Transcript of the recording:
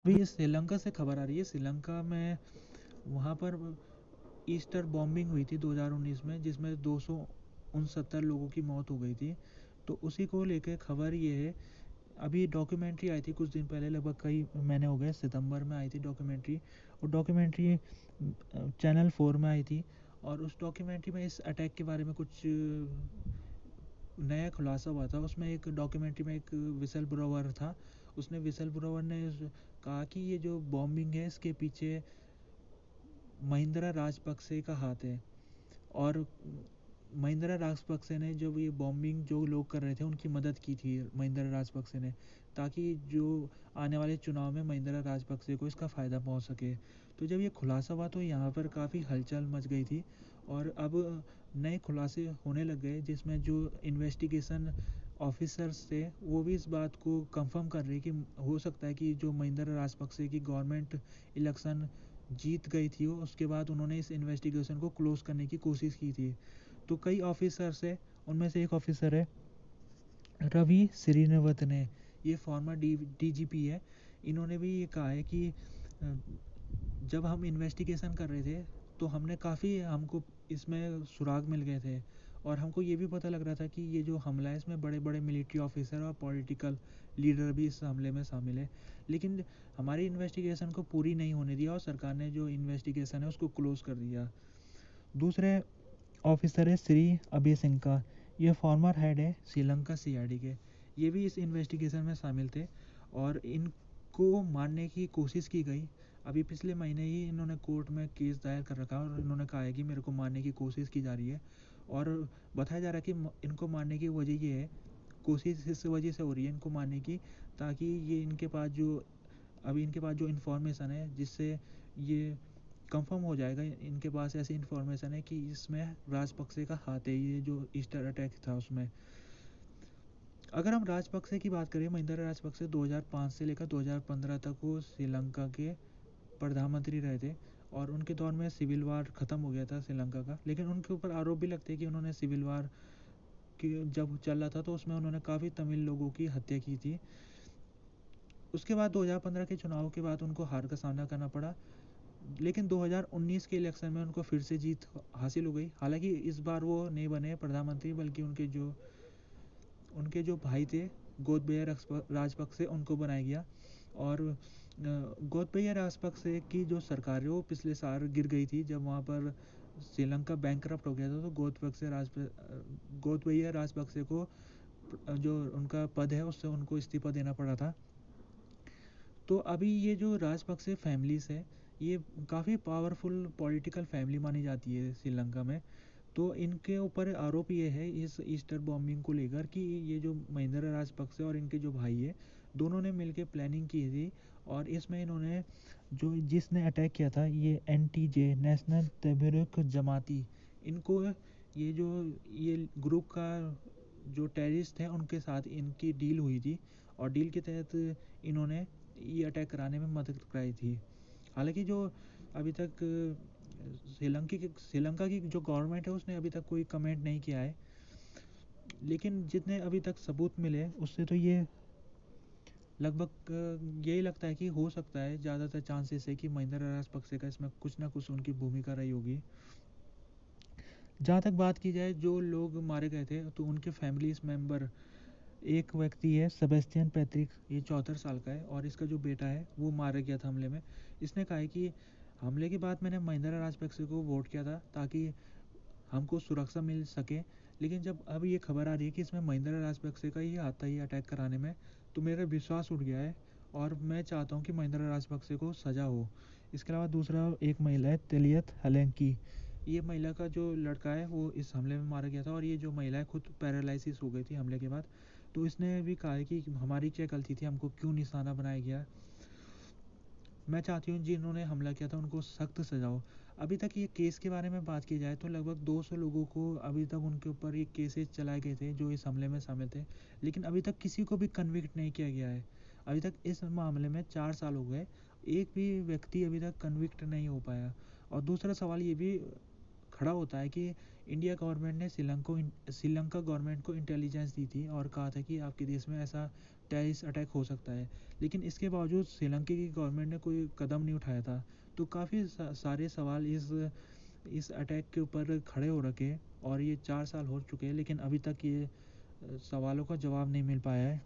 अभी श्रीलंका से खबर आ रही है। श्रीलंका में वहाँ पर ईस्टर बॉम्बिंग हुई थी 2019 में, जिसमें 269 लोगों की मौत हो गई थी। तो उसी को लेकर खबर ये है। अभी डॉक्यूमेंट्री आई थी कुछ दिन पहले, लगभग कई महीने हो गए, सितंबर में आई थी डॉक्यूमेंट्री। और डॉक्यूमेंट्री चैनल 4 में आई थी। और उस डॉक्यूमेंट्री में इस अटैक के बारे में कुछ नया खुलासा हुआ था। उसमें एक डॉक्यूमेंट्री में एक विसल ब्लोअर था। उसने विसल ब्लोअर ने कहा कि ये जो बॉम्बिंग है इसके पीछे महिंद्रा राजपक्षे का हाथ है। और महिंद्रा राजपक्षे ने जब ये बॉम्बिंग जो लोग कर रहे थे उनकी मदद की थी महिंद्रा राजपक्षे ने, ताकि जो आने वाले चुनाव में महिंद्रा राजपक्षे को इसका फ़ायदा पहुंच सके। तो जब ये खुलासा हुआ तो यहाँ पर काफ़ी हलचल मच गई थी। और अब नए खुलासे होने लग गए, जिसमें जो इन्वेस्टिगेशन ऑफिसर्स थे वो भी इस बात को कंफर्म कर रहे कि हो सकता है कि जो महिंद्रा राजपक्षे की गवर्नमेंट इलेक्शन जीत गई थी उसके बाद उन्होंने इस इन्वेस्टिगेशन को क्लोज करने की कोशिश की थी। तो कई ऑफिसर्स है, उनमें से एक ऑफिसर है रवि श्रीनिवतने। ये फॉर्मर डीजीपी है। इन्होंने भी ये कहा है कि जब हम इन्वेस्टिगेशन कर रहे थे तो हमको इसमें सुराग मिल गए थे। और हमको ये भी पता लग रहा था कि ये जो हमला है इसमें बड़े बड़े मिलिट्री ऑफिसर और पॉलिटिकल लीडर भी इस हमले में शामिल है। लेकिन हमारी इन्वेस्टिगेशन को पूरी नहीं होने दिया और सरकार ने जो इन्वेस्टिगेशन है उसको क्लोज कर दिया। दूसरे ऑफिसर है श्री अभय सिंह का। ये फॉर्मर हेड है श्रीलंका सीआईडी के। ये भी इस इन्वेस्टिगेशन में शामिल थे और इनको मारने की कोशिश की गई। अभी पिछले महीने ही इन्होंने कोर्ट में केस दायर कर रखा और इन्होंने कहा है कि मेरे को मारने की कोशिश की जा रही है। और बताया जा रहा है कि इनको मारने की वजह ये है, कोशिश इस वजह से हो रही है इनको मारने की, ताकि ये इनके पास जो इन्फॉर्मेशन है जिससे ये कंफर्म हो जाएगा, इनके पास ऐसी इन्फॉर्मेशन है कि इसमें राजपक्षे का हाथ है, ये जो ईस्टर अटैक था उसमें। अगर हम राजपक्षे की बात करें, महिंद्रा राजपक्षे 2005 से लेकर 2015 तक वो श्रीलंका के प्रधानमंत्री रहे थे। और उनके दौर में सिविल वार ख़त्म हो गया था श्रीलंका का। लेकिन उनके ऊपर आरोप भी लगते हैं कि उन्होंने सिविल वार की जब चल रहा था तो उसमें उन्होंने काफ़ी तमिल लोगों की हत्या की थी। उसके बाद 2015 के चुनाव के बाद उनको हार का सामना करना पड़ा। लेकिन 2019 के इलेक्शन में उनको फिर से जीत हासिल हो गई। हालांकि इस बार वो नहीं बने प्रधानमंत्री, बल्कि उनके जो भाई थे गोतबाया राजपक्षे, उनको बनाया गया। और गोतबाया राजपक्षे की जो सरकार है वो पिछले साल गिर गई थी, जब वहाँ पर श्रीलंका बैंकरप्ट हो गया था। तो गोतबाया राजपक्षे को जो उनका पद है उससे उनको इस्तीफा देना पड़ा था। तो अभी ये जो राजपक्षे फैमिलीज है, ये काफ़ी पावरफुल पॉलिटिकल फैमिली मानी जाती है श्रीलंका में। तो इनके ऊपर आरोप ये है इस ईस्टर बॉम्बिंग को लेकर कि ये जो महिंद्रा राजपक्षे और इनके जो भाई है दोनों ने मिलकर प्लानिंग की थी। और इसमें इन्होंने जो जिसने अटैक किया था ये एनटीजे नेशनल तहरीक जमाती, इनको ये ग्रुप का जो टेररिस्ट हैं उनके साथ इनकी डील हुई थी। और डील के तहत इन्होंने ये अटैक कराने में मदद कराई थी। हालांकि जो अभी तक श्रीलंका की जो गवर्नमेंट है उसने अभी तक कोई कमेंट नहीं किया है। लेकिन जितने अभी तक सबूत मिले उससे तो ये लगभग यही लगता है कि हो सकता है, ज़्यादातर चांसेस है कि महिंद्रा राजपक्षे का इसमें कुछ ना कुछ उनकी भूमिका रही होगी। जहाँ तक बात की जाए जो लोग मारे गए थे तो उनके फैमिलीज मेम्बर, एक व्यक्ति है सेबेस्टियन पैट्रिक, ये 74 साल का है और इसका जो बेटा है वो मारा गया था हमले में। इसने कहा है कि हमले के बाद मैंने महिंद्रा राजपक्षे को वोट किया था ताकि हमको सुरक्षा मिल सके। लेकिन जब अब ये खबर आ रही है कि इसमें महिंद्रा राजपक्षे का ही हाथ था ये अटैक कराने में, तो मेरा विश्वास उठ गया है। और मैं चाहता हूँ कि महिंद्रा राजपक्षे को सज़ा हो। इसके अलावा दूसरा एक महिला है तेलियत हेलेंकी। ये महिला का जो लड़का है वो इस हमले में मारा गया था और ये जो महिला है खुद पैरालिसिस हो गई थी हमले के बाद। तो इसने भी कहा है कि हमारी क्या गलती थी, हमको क्यों निशाना बनाया गया। मैं चाहती हूँ जिन्होंने हमला किया था उनको सख्त सज़ा हो। अभी तक ये केस के बारे में बात की जाए तो लगभग 200 लोगों को अभी तक उनके ऊपर ये केसेस चलाए गए थे जो इस हमले में शामिल थे। लेकिन अभी तक किसी को भी कन्विक्ट नहीं किया गया है। अभी तक इस मामले में 4 साल हो गए, एक भी व्यक्ति अभी तक कन्विक्ट नहीं हो पाया। और दूसरा सवाल ये भी खड़ा होता है कि इंडिया गवर्नमेंट ने श्रीलंका गवर्नमेंट को इंटेलिजेंस दी थी और कहा था कि आपके देश में ऐसा टेररिस्ट अटैक हो सकता है, लेकिन इसके बावजूद श्रीलंका की गवर्नमेंट ने कोई कदम नहीं उठाया था। तो काफ़ी सारे सवाल इस अटैक के ऊपर खड़े हो रखे, और ये 4 साल हो चुके हैं, लेकिन अभी तक ये सवालों का जवाब नहीं मिल पाया है।